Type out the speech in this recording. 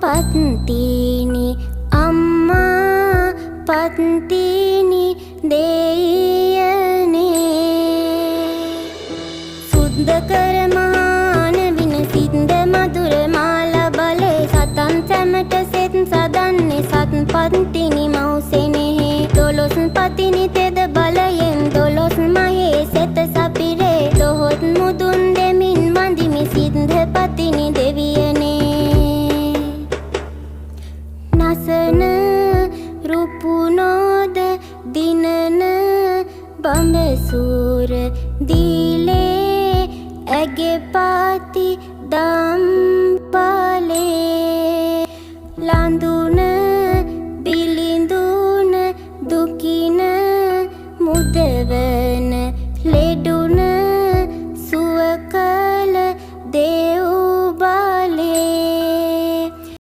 පත්තිනි අම්මා පත්තිනි දෙයනේ සුද්ධ කර මහාන වින සින්ද මధుර මාලා බලේ සතන් සැමට සෙත් සදන්නේ සත් පත්තිනි මෞසෙනෙහි දොළොස් පතිනි තෙද බලයෙන් දොළොස් මහේ සෙත සපිරේ දොහොත් මුදුන් දෙමින් වඳිමි සින්ද පතිනි දෙවියනේ නසන රුපුනෝද දිනන බඹසූර දීලේ ඇගේ පාති දම්පාලේ ලඳු